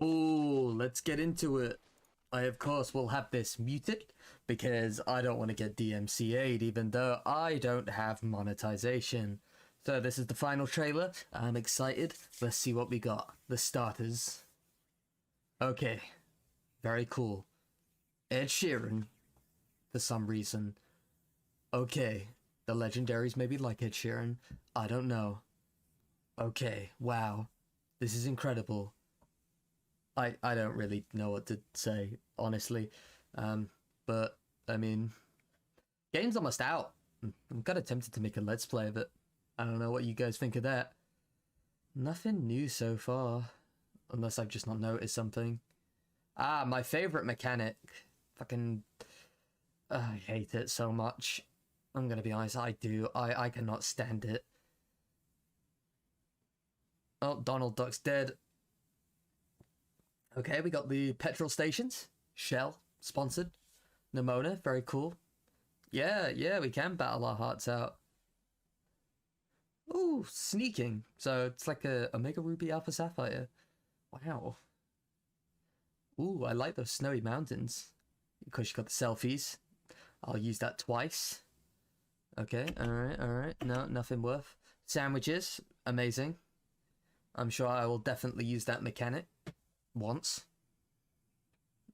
Oh, let's get into it. I, of course, will have this muted because I don't want to get DMCA'd even though I don't have monetization. So this is the final trailer. I'm excited. Let's see what we got. The starters. Okay, very cool. Ed Sheeran, for some reason. Okay, the legendaries maybe like Ed Sheeran. I don't know. Okay, wow. This is incredible. I don't really know what to say, honestly. Um, but I mean, game's almost out. I'm kind of tempted to make a let's play of it. I don't know what you guys think of that. Nothing new so far, unless I've just not noticed something. Ah, my favorite mechanic. Fucking, I hate it so much. I'm gonna be honest, I do. I cannot stand it. Oh, Donald Duck's dead. Okay, we got the petrol stations. Shell, sponsored. Nimona, very cool. Yeah, we can battle our hearts out. Ooh, sneaking. So it's like a Omega Ruby Alpha Sapphire. Wow. Ooh, I like those snowy mountains. Of course, you got the selfies. I'll use that twice. Okay, alright. No, nothing worth. Sandwiches, amazing. I'm sure I will definitely use that mechanic once.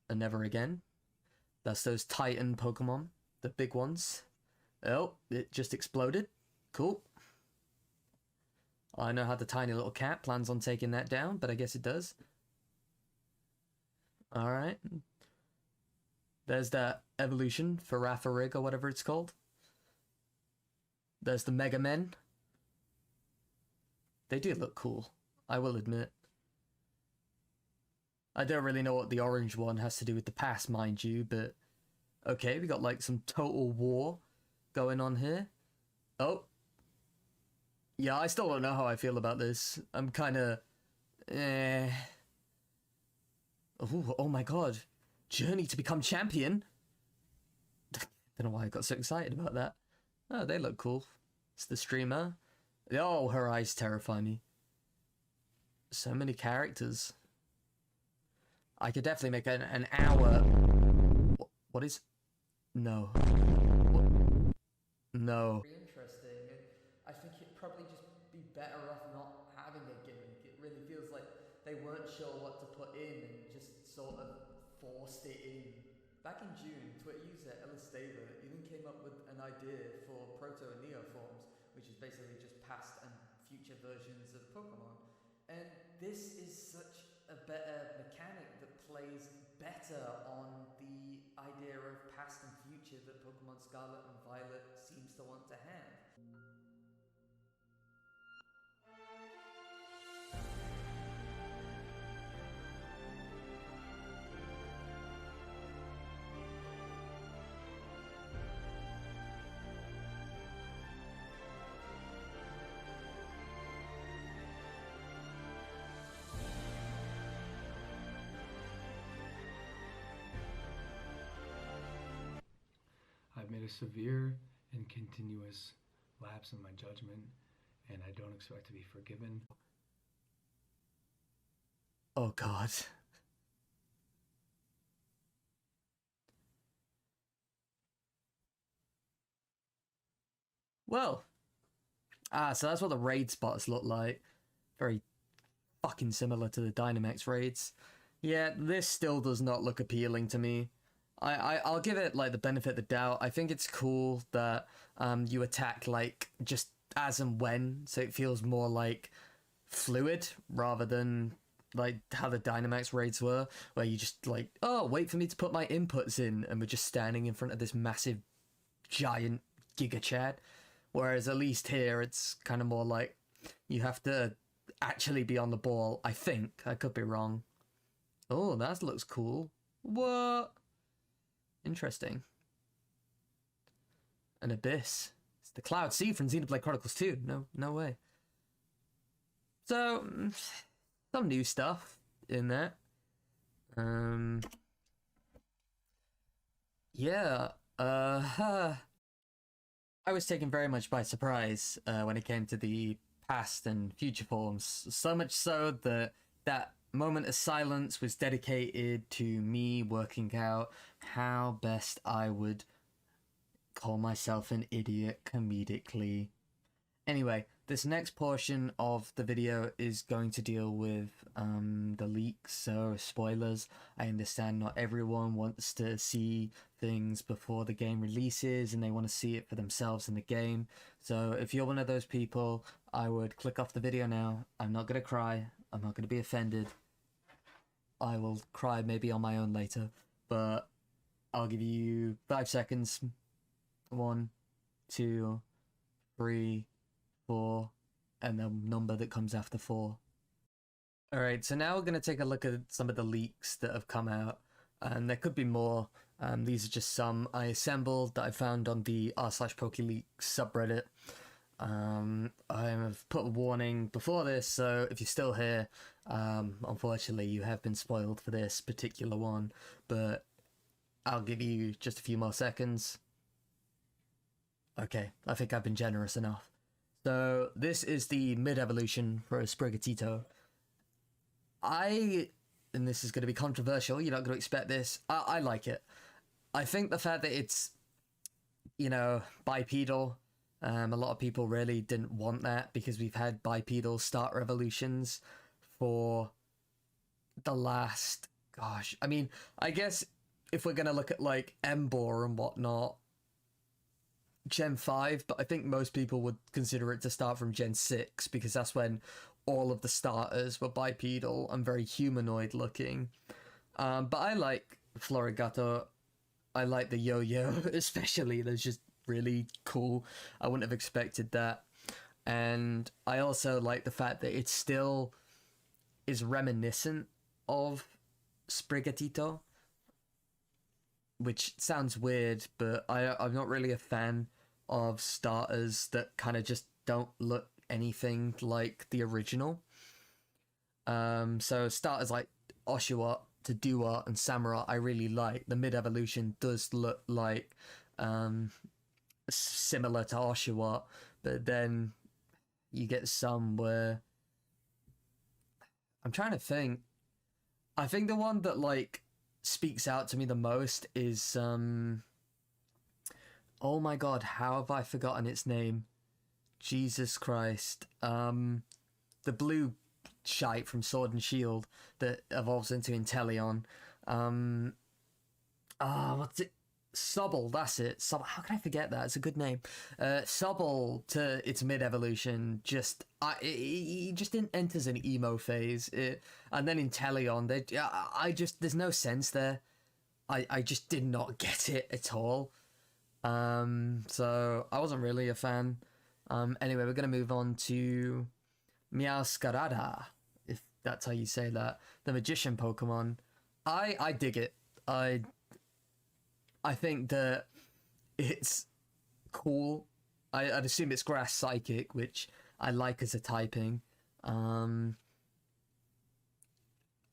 And never again. That's those Titan Pokemon, the big ones. Oh, it just exploded. Cool. I know how the tiny little cat plans on taking that down, but I guess it does. Alright. There's that evolution for Ratharig or whatever it's called. There's the Mega Men. They do look cool, I will admit. I don't really know what the orange one has to do with the past, mind you, but okay, we got like some total war going on here. Oh. Yeah, I still don't know how I feel about this. I'm kind of eh. Ooh, oh my god. Journey to become champion? Don't know why I got so excited about that. Oh, they look cool. It's the streamer. Oh, her eyes terrify me. So many characters. I could definitely make an hour. What is? No. What? No. Very interesting. I think it'd probably just be better off not having a gimmick. It really feels like they weren't sure what to put in and just sort of forced it in. Back in June, Twitter user Elistava even came up with an idea for Proto and Neo forms, which is basically just past and future versions of Pokemon. And this is such a better mechanic that plays better on the idea of past and future that Pokemon Scarlet and Violet seems to want to have. I've made a severe and continuous lapse in my judgment, and I don't expect to be forgiven. Oh god. Well, so that's what the raid spots look like. Very fucking similar to the Dynamax raids. Yeah, this still does not look appealing to me. I'll give it like the benefit of the doubt. I think it's cool that you attack like just as and when, so it feels more like fluid rather than like how the Dynamax raids were, where you just like, oh, wait for me to put my inputs in, and we're just standing in front of this massive, giant Giga Chad. Whereas at least here, it's kind of more like you have to actually be on the ball. I think I could be wrong. Oh, that looks cool. What? Interesting. An abyss. It's the Cloud Sea from Xenoblade Chronicles 2. No way. So, some new stuff in that. Yeah. I was taken very much by surprise when it came to the past and future forms. So much so that moment of silence was dedicated to me working out how best I would call myself an idiot comedically. Anyway, this next portion of the video is going to deal with the leaks, so spoilers. I understand not everyone wants to see things before the game releases and they want to see it for themselves in the game. So if you're one of those people, I would click off the video now. I'm not going to cry. I'm not going to be offended. I will cry maybe on my own later, but I'll give you 5 seconds. 1, 2, 3, 4, and the number that comes after 4. Alright, so now we're going to take a look at some of the leaks that have come out, and there could be more. These are just some I assembled that I found on the r/PokeLeaks subreddit. I have put a warning before this, so if you're still here, unfortunately you have been spoiled for this particular one, but I'll give you just a few more seconds. Okay, I think I've been generous enough. So this is the mid-evolution for a Sprigatito. And this is going to be controversial, you're not going to expect this, I like it. I think the fact that it's, you know, bipedal, a lot of people really didn't want that because we've had bipedal starter evolutions for the last, gosh, I mean, I guess if we're going to look at like Emboar and whatnot, Gen 5, but I think most people would consider it to start from Gen 6 because that's when all of the starters were bipedal and very humanoid looking. But I like Florigato. I like the Yo-Yo especially. That's just really cool. I wouldn't have expected that. And I also like the fact that it still is reminiscent of Sprigatito, which sounds weird, but I'm not really a fan of starters that kind of just don't look anything like the original. So starters like Oshawott, Tedua, and Samurott I really like. The mid-evolution does look like similar to Oshawott, but then you get some where... I'm trying to think. I think the one that like speaks out to me the most is oh my god, how have I forgotten its name? Jesus Christ. The blue shite from Sword and Shield that evolves into Inteleon. What's it? Sobble, that's it. Sobble. How can I forget that? It's a good name. Sobble to its mid-evolution just it just enters an emo phase. And then Inteleon, there's no sense there. I just did not get it at all. So I wasn't really a fan. Anyway, we're gonna move on to Meowscarada, if that's how you say that. The Magician Pokemon. I dig it. I think that it's cool. I'd assume it's Grass Psychic, which I like as a typing. I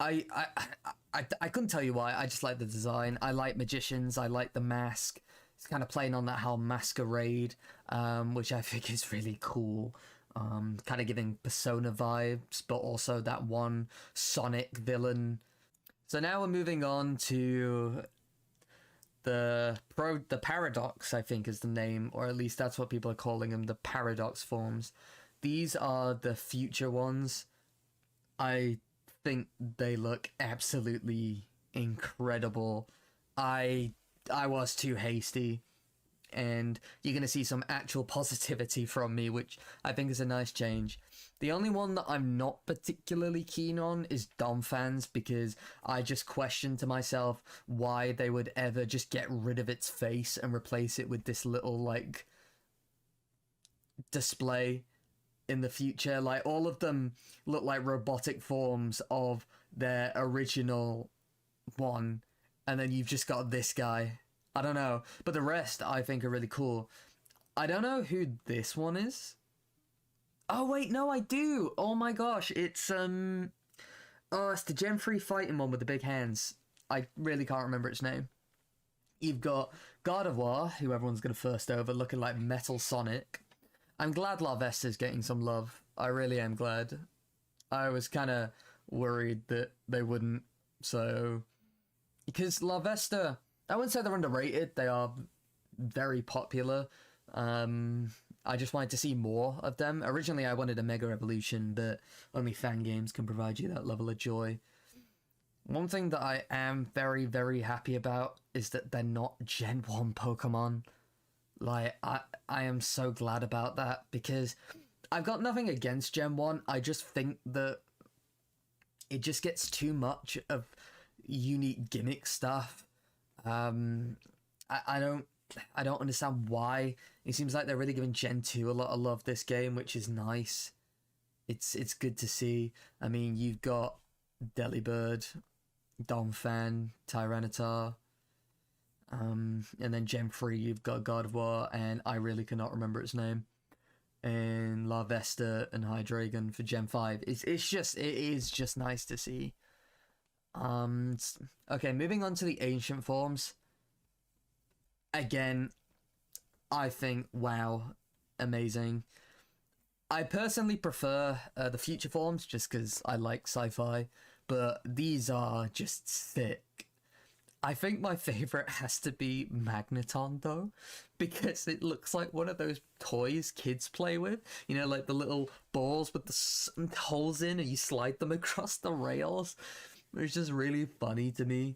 couldn't tell you why. I just like the design. I like Magicians. I like the mask. It's kind of playing on that whole masquerade, which I think is really cool. Kind of giving Persona vibes, but also that one Sonic villain. So now we're moving on to the Paradox, I think is the name, or at least that's what people are calling them, the Paradox forms. These are the future ones. I think they look absolutely incredible. I was too hasty, and you're going to see some actual positivity from me, which I think is a nice change. The only one that I'm not particularly keen on is Donphans, because I just question to myself why they would ever just get rid of its face and replace it with this little, like, display in the future. Like, all of them look like robotic forms of their original one, and then you've just got this guy. I don't know, but the rest I think are really cool. I don't know who this one is. Oh wait, no, I do. Oh my gosh, it's it's the Gen 3 fighting one with the big hands. I really can't remember its name. You've got Gardevoir, who everyone's gonna first over, looking like Metal Sonic. I'm glad Larvesta's getting some love. I really am glad. I was kind of worried that they wouldn't. So, because Larvesta, I wouldn't say they're underrated. They are very popular. I just wanted to see more of them. Originally, I wanted a Mega Evolution, but only fan games can provide you that level of joy. One thing that I am very, very happy about is that they're not Gen 1 Pokemon. Like, I am so glad about that, because I've got nothing against Gen 1. I just think that it just gets too much of unique gimmick stuff. I don't understand why. It seems like they're really giving Gen 2 a lot of love this game, which is nice. It's good to see. I mean, you've got Delibird, Donphan, Tyranitar, and then Gen 3 you've got Gardevoir, and I really cannot remember its name, and Larvesta and Hydreigon for Gen 5. It is just nice to see. Okay, moving on to the ancient forms. Again, I think, wow, amazing. I personally prefer the future forms just because I like sci-fi, but these are just sick. I think my favorite has to be Magneton, though, because it looks like one of those toys kids play with. You know, like the little balls with the holes in and you slide them across the rails. It's just really funny to me.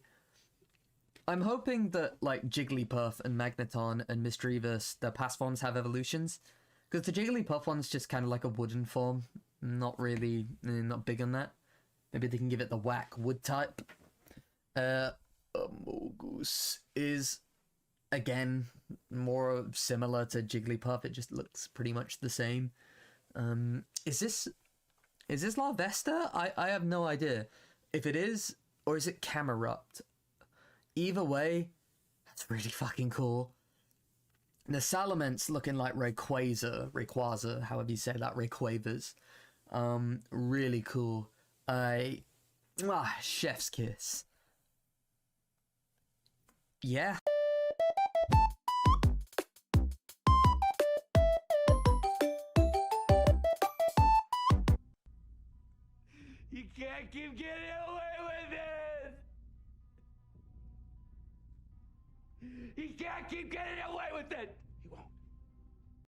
I'm hoping that, like, Jigglypuff and Magneton and Misdreavus, their past forms have evolutions. Because the Jigglypuff one's just kind of like a wooden form. Not really, not big on that. Maybe they can give it the whack wood type. Amogus is, again, more similar to Jigglypuff. It just looks pretty much the same. Is this Larvesta? I have no idea. If it is, or is it Camerupt? Either way, that's really fucking cool. The Salamence looking like Rayquaza, however you say that, Rayquavers. Really cool. Chef's kiss. Yeah. You can't keep getting away with it! You can't keep getting away with it!